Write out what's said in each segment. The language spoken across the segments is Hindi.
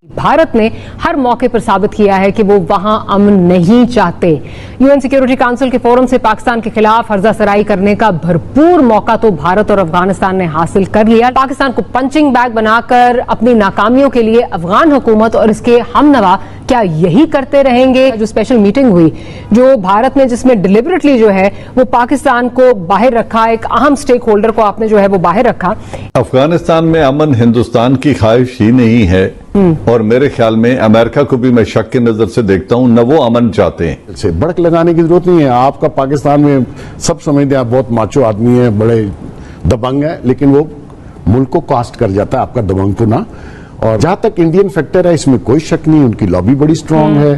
भारत ने हर मौके पर साबित किया है कि वो वहां अमन नहीं चाहते। यूएन सिक्योरिटी काउंसिल के फोरम से पाकिस्तान के खिलाफ हर्जासराई करने का भरपूर मौका तो भारत और अफगानिस्तान ने हासिल कर लिया। पाकिस्तान को पंचिंग बैग बनाकर अपनी नाकामियों के लिए अफगान हुकूमत और इसके हमनवा क्या यही करते रहेंगे? जो स्पेशल मीटिंग हुई जो भारत ने, जिसमें डिलिबरेटली जो है वो पाकिस्तान को बाहर रखा, एक अहम स्टेक होल्डर को आपने जो है वो बाहर रखा। अफगानिस्तान में अमन हिंदुस्तान की ख्वाहिश ही नहीं है और मेरे ख्याल में अमेरिका को भी मैं शक की नजर से देखता हूं, न वो अमन चाहते हैं। से भड़क लगाने की जरूरत नहीं है। आपका पाकिस्तान में सब समझते हैं आप बहुत माचो आदमी है, बड़े दबंग है, लेकिन वो मुल्क को कास्ट कर जाता है आपका दबंग तो ना। और जहां तक इंडियन फैक्टर है इसमें कोई शक नहीं, उनकी लॉबी बड़ी स्ट्रांग है।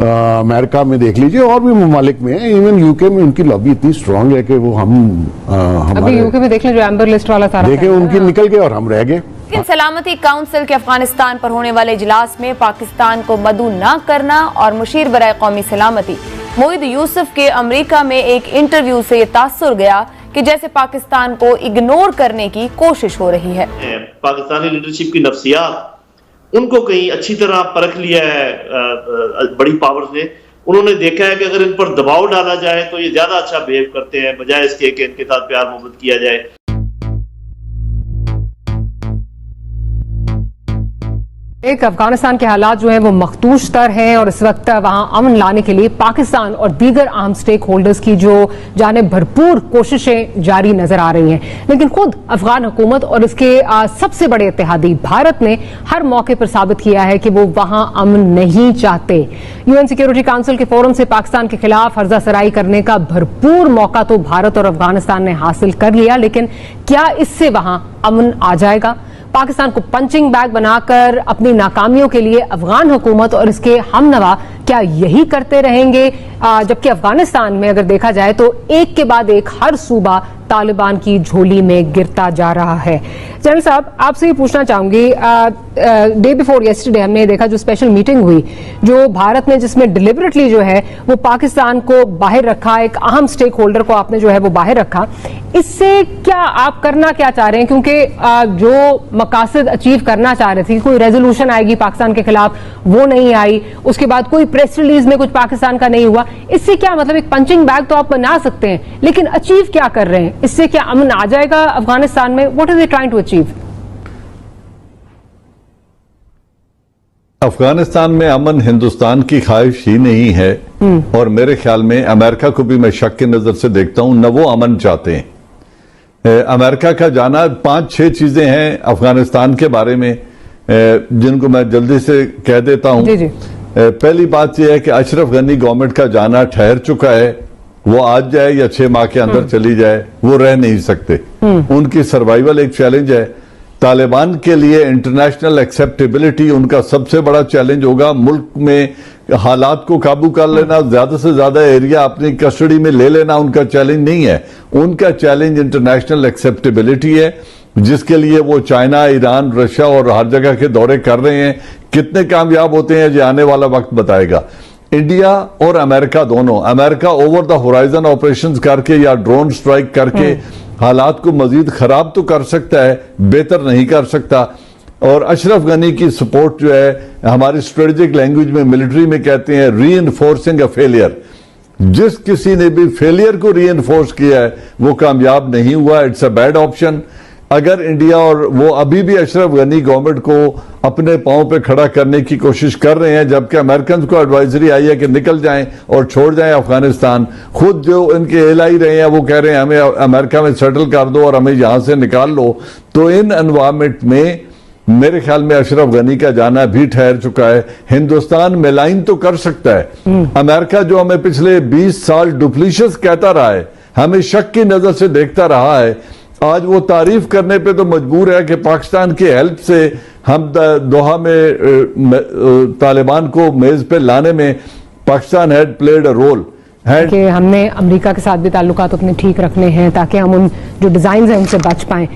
अमेरिका में देख लीजिए और भी ममालिक में, इवन यूके में उनकी लॉबी इतनी स्ट्रांग है कि वो अभी यूके में देख लीजिए एम्बर लिस्ट वाला सारा देखे उनकी निकल गए और हम रह गए। लेकिन सलामती काउंसिल के अफगानिस्तान पर होने वाले इजलास में पाकिस्तान को मदऊ न करना और मुशीर बराए कौमी सलामती मोईद यूसुफ के अमेरिका में एक इंटरव्यू से ये तासुर गया कि जैसे पाकिस्तान को इग्नोर करने की कोशिश हो रही है। पाकिस्तानी लीडरशिप की नफ्सियात उनको कहीं अच्छी तरह परख लिया है बड़ी पावर्स ने। उन्होंने देखा है कि अगर इन पर दबाव डाला जाए तो ये ज्यादा अच्छा बिहेव करते हैं, बजाय इसके कि इनके साथ प्यार मोहब्बत किया जाए। एक अफगानिस्तान के हालात जो हैं वो मखदूश तर हैं और इस वक्त वहां अमन लाने के लिए पाकिस्तान और दीगर अहम स्टेक होल्डर्स की जो जानिब भरपूर कोशिशें जारी नजर आ रही हैं। लेकिन खुद अफगान हुकूमत और इसके सबसे बड़े इत्तेहादी भारत ने हर मौके पर साबित किया है कि वो वहां अमन नहीं चाहते। यूएन सिक्योरिटी काउंसिल के फोरम से पाकिस्तान के खिलाफ हर्जासराई करने का भरपूर मौका तो भारत और अफगानिस्तान ने हासिल कर लिया, लेकिन क्या इससे वहां अमन आ जाएगा? पाकिस्तान को पंचिंग बैग बनाकर अपनी नाकामियों के लिए अफगान हुकूमत और इसके हमनवा क्या यही करते रहेंगे? जबकि अफगानिस्तान में अगर देखा जाए तो एक के बाद एक हर सूबा तालिबान की झोली में गिरता जा रहा है। जनरल साहब, आपसे ये पूछना चाहूंगी, डे बिफोर यस्टरडे हमने देखा जो स्पेशल मीटिंग हुई जो भारत ने, जिसमें डिलिबरेटली जो है वो पाकिस्तान को बाहर रखा, एक अहम स्टेक होल्डर को आपने जो है वो बाहर रखा। इससे क्या आप करना क्या चाह रहे हैं? क्योंकि जो मकासद अचीव करना चाह रहे थे, कोई रेजोल्यूशन आएगी पाकिस्तान के खिलाफ, वो नहीं आई, उसके बाद कोई प्रेस रिलीज में कुछ पाकिस्तान का नहीं हुआ। इससे क्या मतलब, एक पंचिंग बैग तो आप बना सकते हैं, लेकिन अचीव क्या कर रहे हैं? इससे क्या अमन आ जाएगा अफगानिस्तान में? What is they trying to achieve? Afghanistan में अमन हिंदुस्तान की ख्वाहिश ही नहीं है और मेरे ख्याल में अमेरिका को भी मैं शक की नजर से देखता हूं, न वो अमन चाहते हैं। अमेरिका का जाना 5-6 चीजें हैं अफगानिस्तान के बारे में जिनको मैं जल्दी से कह देता हूं। पहली बात यह है कि अशरफ गनी गवर्नमेंट का जाना ठहर चुका है। वो आज जाए या 6 माह के अंदर चली जाए, वो रह नहीं सकते। उनकी सर्वाइवल एक चैलेंज है। तालिबान के लिए इंटरनेशनल एक्सेप्टेबिलिटी उनका सबसे बड़ा चैलेंज होगा। मुल्क में हालात को काबू कर लेना, ज्यादा से ज्यादा एरिया अपनी कस्टडी में ले लेना उनका चैलेंज नहीं है। उनका चैलेंज इंटरनेशनल एक्सेप्टेबिलिटी है, जिसके लिए वो चाइना, ईरान, रशिया और हर जगह के दौरे कर रहे हैं। कितने कामयाब होते हैं ये आने वाला वक्त बताएगा। इंडिया और अमेरिका दोनों, America over the horizon operations करके या ड्रोन स्ट्राइक करके हालात को मजीद खराब तो कर सकता है, बेहतर नहीं कर सकता। और अशरफ गनी की सपोर्ट जो है, हमारी स्ट्रेटेजिक लैंग्वेज में, मिलिट्री में कहते हैं रीइंफोर्सिंग अ फेलियर। जिस किसी ने भी फेलियर को रीइंफोर्स किया है वो कामयाब नहीं हुआ। It's a bad option. अगर इंडिया और वो अभी भी अशरफ गनी गवर्नमेंट को अपने पांव पे खड़ा करने की कोशिश कर रहे हैं, जबकि अमेरिकन को एडवाइजरी आई है कि निकल जाएं और छोड़ जाएं अफगानिस्तान। खुद जो इनके एल रहे हैं वो कह रहे हैं हमें अमेरिका में सेटल कर दो और हमें यहां से निकाल लो। तो इन एनवायरमेंट में मेरे ख्याल में अशरफ गनी का जाना भी ठहर चुका है। हिंदुस्तान मेलाइन तो कर सकता है। अमेरिका जो हमें पिछले 20 साल डुप्लीशियस कहता रहा है, हमें शक की नजर से देखता रहा है, आज वो तारीफ करने पे तो मजबूर है कि पाकिस्तान की हेल्प से हम दोहा में तालिबान को मेज पे लाने में Pakistan had played a role. कि हमने अमेरिका के साथ भी ताल्लुकात अपने ठीक रखने हैं ताकि हम उन जो डिजाइन हैं उनसे बच पाएं।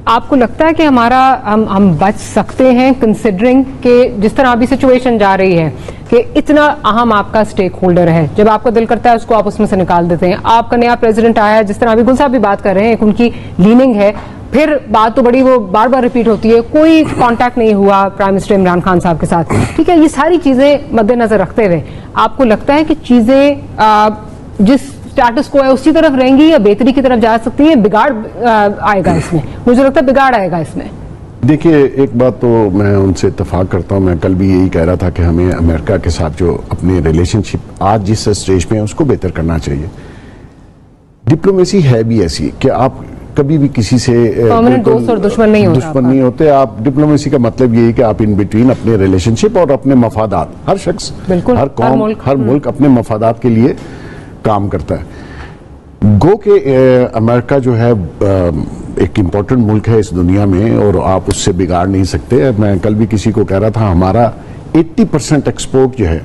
आपको लगता है कि हम बच सकते हैं, कंसिडरिंग कि जिस तरह अभी सिचुएशन जा रही है कि इतना अहम आपका स्टेक होल्डर है, जब आपका दिल करता है उसको आप उसमें से निकाल देते हैं। आपका नया प्रेसिडेंट आया है, जिस तरह अभी गुल साहब भी बात कर रहे हैं, एक उनकी लीनिंग है, फिर बात तो बड़ी वो बार बार रिपीट होती है, कोई कांटेक्ट नहीं हुआ प्राइम मिनिस्टर इमरान खान साहब के साथ। ठीक है, ये सारी चीजें मद्देनजर रखते हुए आपको लगता है कि चीजें जिस स्टेटस को है उसी तरफ रहेंगी या बेहतरी की तरफ जा सकती है? बिगाड़ आएगा इसमें? मुझे लगता है बिगाड़ आएगा इसमें। देखिए, एक बात तो मैं उनसे इत्तेफाक करता हूं, मैं कल भी यही कह रहा था कि हमें अमेरिका के साथ जो अपनी रिलेशनशिप आज जिस स्टेज पे है उसको बेहतर करना चाहिए। डिप्लोमेसी है भी ऐसी कि आप कभी भी किसी से दोस्त और दुश्मन नहीं होते। आप डिप्लोमेसी का मतलब यही कि आप इन बिटवीन अपने रिलेशनशिप और अपने मफादात, हर शख्स, हर कौम, हर मुल्क अपने मफादात के लिए काम करता है। गो के अमेरिका जो है एक इम्पोर्टेंट मुल्क है इस दुनिया में और आप उससे बिगाड़ नहीं सकते। मैं कल भी किसी को कह रहा था, हमारा 80% एक्सपोर्ट जो है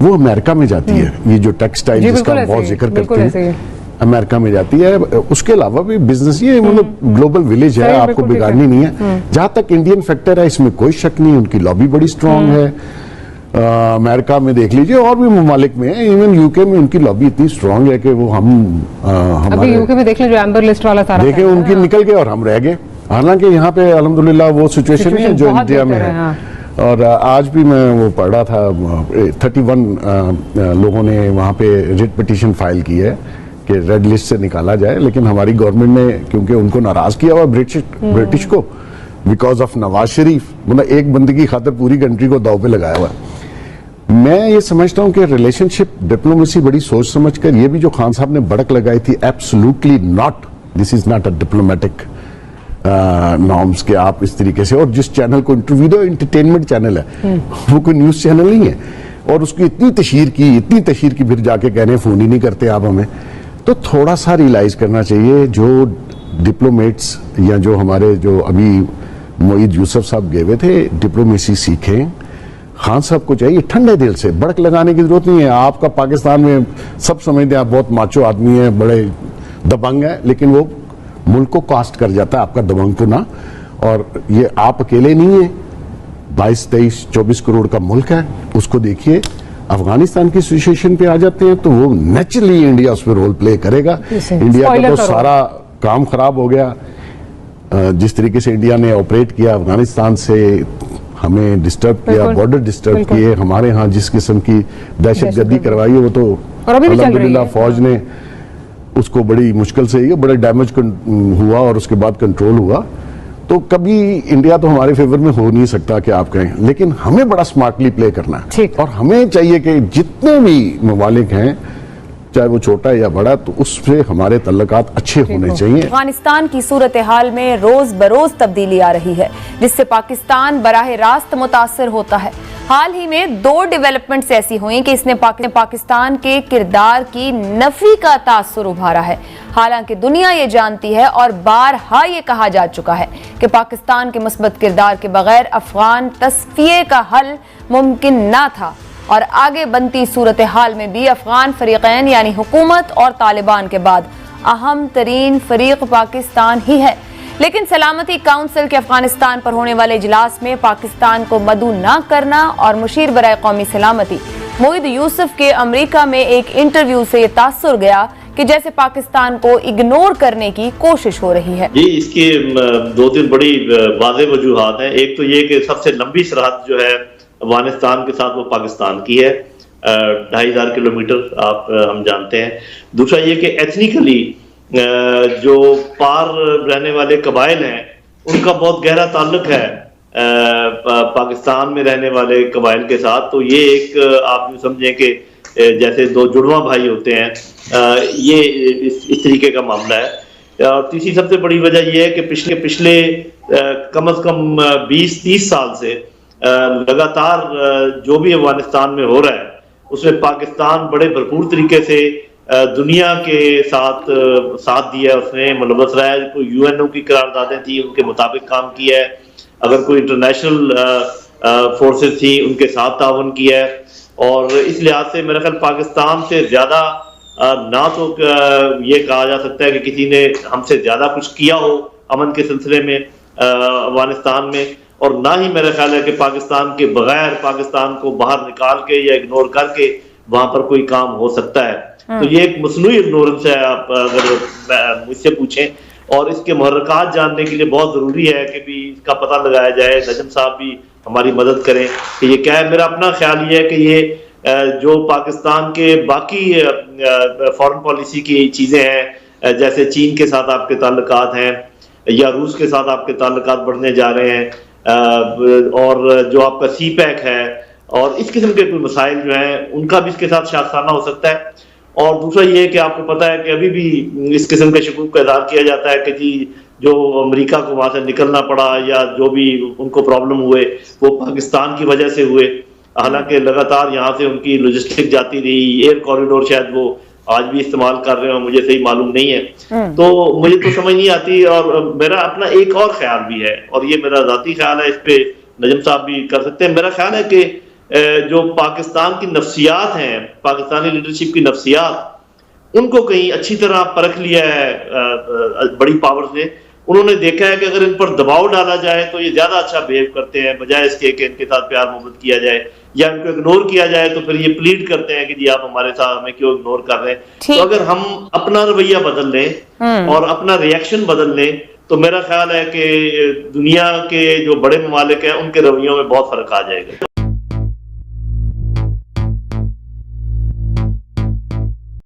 वो अमेरिका में जाती है। ये जो टेक्सटाइल जिसका हम बहुत जिक्र करते हैं, अमेरिका में जाती है। उसके अलावा भी बिजनेस, ये मतलब ग्लोबल विलेज है, आपको बिगाड़नी नहीं है। जहां तक इंडियन फैक्टर है इसमें कोई शक नहीं, उनकी लॉबी बड़ी स्ट्रांग है। अमेरिका में देख लीजिए और भी ममालिक में, इवन यूके में उनकी लॉबी इतनी स्ट्रांग है कि वो अभी यूके में देख लीजिए एम्बर लिस्ट वाला सारा देखे, उनकी निकल गए और हम रह गए। हालांकि यहाँ पे अल्हम्दुलिल्लाह वो सिचुएशन नहीं है जो इंडिया में है। और आज भी मैं वो पढ़ रहा था, 31 लोगों ने वहाँ पे रिट पिटीशन फाइल की है कि रेड लिस्ट से निकाला जाए, लेकिन हमारी गवर्नमेंट ने क्योंकि उनको नाराज किया हुआ ब्रिटिश को बिकॉज ऑफ नवाज शरीफ, मतलब एक बंदे की खातिर पूरी कंट्री को दाव पे लगाया हुआ है। मैं ये समझता हूं कि रिलेशनशिप डिप्लोमेसी बड़ी सोच समझ कर, ये भी जो खान साहब ने बड़क लगाई थी, absolutely not, this is not a diplomatic norms के आप इस तरीके से। और जिस चैनल को वीडियो एंटरटेनमेंट चैनल है वो कोई न्यूज चैनल नहीं है, और उसकी इतनी तशहीर की फिर जाके कहने फोन ही नहीं करते आप हमें। तो थोड़ा सा रियलाइज करना चाहिए, जो डिप्लोमेट्स या जो हमारे जो अभी मोईद यूसुफ साहब गए हुए थे, डिप्लोमेसी सीखें। खान साहब को चाहिए ठंडे दिल से, बड़क लगाने की जरूरत नहीं है। आपका पाकिस्तान में सब समझते हैं आप बहुत माचो आदमी है, बड़े दबंग है, लेकिन वो मुल्क को कास्ट कर जाता है आपका दबंगपुना। और ये आप अकेले नहीं है, 22, 23, 24 करोड़ का मुल्क है, उसको देखिए। अफगानिस्तान की सिचुएशन पे आ जाते हैं तो वो नेचुरली इंडिया उस पर रोल प्ले करेगा। इंडिया का तो सारा काम खराब हो गया, जिस तरीके से इंडिया ने ऑपरेट किया अफगानिस्तान से, हमें डिस्टर्ब किया, बॉर्डर डिस्टर्ब किए, हमारे यहाँ जिस किस्म की दहशतगर्दी करवाई है वो तो अल्हम्दुलिल्लाह फौज ने उसको बड़ी मुश्किल से, ये बड़ा डैमेज हुआ और उसके बाद कंट्रोल हुआ। तो कभी इंडिया तो हमारे फेवर में हो नहीं सकता कि आप कहें, लेकिन हमें बड़ा स्मार्टली प्ले करना है। और हमें चाहिए कि जितने भी ममालिक हैं, चाहे वो छोटा या बड़ा, तो उससे हमारे तल्लुकात अच्छे होने चाहिए। अफगानिस्तान की सूरत हाल में रोज बरोज तब्दीली आ रही है, जिससे पाकिस्तान बराह रास्त मुतासर होता है। हाल ही में 2 डेवलपमेंट्स ऐसी हुई कि इसने पाकिस्तान के किरदार की नफी का तासुर उभारा है। हालांकि दुनिया ये जानती है और बारहा ये कहा जा चुका है कि पाकिस्तान के मुस्बत किरदार के बगैर अफगान तस्फिये का हल मुमकिन ना था, और आगे बनती सूरत हाल में भी अफगान फरीकैन यानी हुकूमत और तालिबान के बाद अहम तरीन फरीक पाकिस्तान ही है। लेकिन सलामती काउंसिल के अफगानिस्तान पर होने वाले इजलास में पाकिस्तान को मदऊ न करना और मुशीर बराए कौमी सलामती मोईद यूसुफ के अमेरिका में एक इंटरव्यू से ये तासुर गया कि जैसे पाकिस्तान को इग्नोर करने की कोशिश हो रही है। जी, इसके 2-3 बड़ी वाज़ेह वजूहात हैं। एक तो ये कि सबसे लंबी सरहद जो है अफगानिस्तान के साथ वो पाकिस्तान की है, 2500 किलोमीटर आप हम जानते हैं। दूसरा ये कि एथनिकली जो पार रहने वाले कबाइल हैं उनका बहुत गहरा ताल्लुक है पाकिस्तान में रहने वाले कबाइल के साथ। तो ये एक आप समझें कि जैसे 2 जुड़वा भाई होते हैं, ये इस तरीके का मामला है। और तीसरी सबसे बड़ी वजह यह है कि पिछले कम से कम 20-30 साल से लगातार जो भी अफगानिस्तान में हो रहा है उसमें पाकिस्तान बड़े भरपूर तरीके से दुनिया के साथ दिया उसने, मुलव्वस रहा है। कोई यूएनओ की करारदादें थी उनके मुताबिक काम किया है, अगर कोई इंटरनेशनल फोर्सेस थी उनके साथ ताउन किया है। और इस लिहाज से मेरा ख्याल पाकिस्तान से ज्यादा ना तो ये कहा जा सकता है कि किसी ने हमसे ज्यादा कुछ किया हो अमन के सिलसिले में अफगानिस्तान में, और ना ही मेरा ख्याल है कि पाकिस्तान के बगैर पाकिस्तान को बाहर निकाल के या इग्नोर करके वहां पर कोई काम हो सकता है। तो ये एक मसनूई इग्नोरेंस है आप अगर मुझसे पूछें। और इसके मुहर्रकात जानने के लिए बहुत जरूरी है कि भी इसका पता लगाया जाए। नजम साहब भी हमारी मदद करें कि ये क्या है। मेरा अपना ख्याल ये है कि ये जो पाकिस्तान के बाकी फॉरेन पॉलिसी की चीजें हैं, जैसे चीन के साथ आपके ताल्लुकात हैं या रूस के साथ आपके ताल्लुकात बढ़ने जा रहे हैं, और जो आपका CPEC है और इस किस्म के कोई मसाइल जो हैं उनका भी इसके साथ शाखसाना हो सकता है। और दूसरा ये है कि आपको पता है कि अभी भी इस किस्म के शकूक का इज़हार किया जाता है कि जी जो अमेरिका को वहां से निकलना पड़ा या जो भी उनको प्रॉब्लम हुए वो पाकिस्तान की वजह से हुए, हालांकि लगातार यहाँ से उनकी लॉजिस्टिक जाती रही। एयर कॉरिडोर शायद वो आज भी इस्तेमाल कर रहे हो, मुझे सही मालूम नहीं है। तो मुझे तो समझ नहीं आती। और मेरा अपना एक और ख्याल भी है, और ये मेरा जाती ख्याल है, इस पे नजम साहब भी कर सकते हैं। मेरा ख्याल है कि जो पाकिस्तान की नफ्सियात हैं, पाकिस्तानी लीडरशिप की नफ्सियात, उनको कहीं अच्छी तरह परख लिया है बड़ी पावर्स ने। उन्होंने देखा है कि अगर इन पर दबाव डाला जाए तो ये ज्यादा अच्छा बिहेव करते हैं, बजाय इसके कि इनके साथ प्यार मोहब्बत किया जाए या इनको इग्नोर किया जाए तो फिर ये प्लीड करते हैं कि जी आप हमारे साथ हमें क्यों इग्नोर कर रहे हैं। तो अगर हम अपना रवैया बदल लें और अपना रिएक्शन बदल लें तो मेरा ख्याल है कि दुनिया के जो बड़े ममालिक हैं उनके रवैयों में बहुत फर्क आ जाएगा।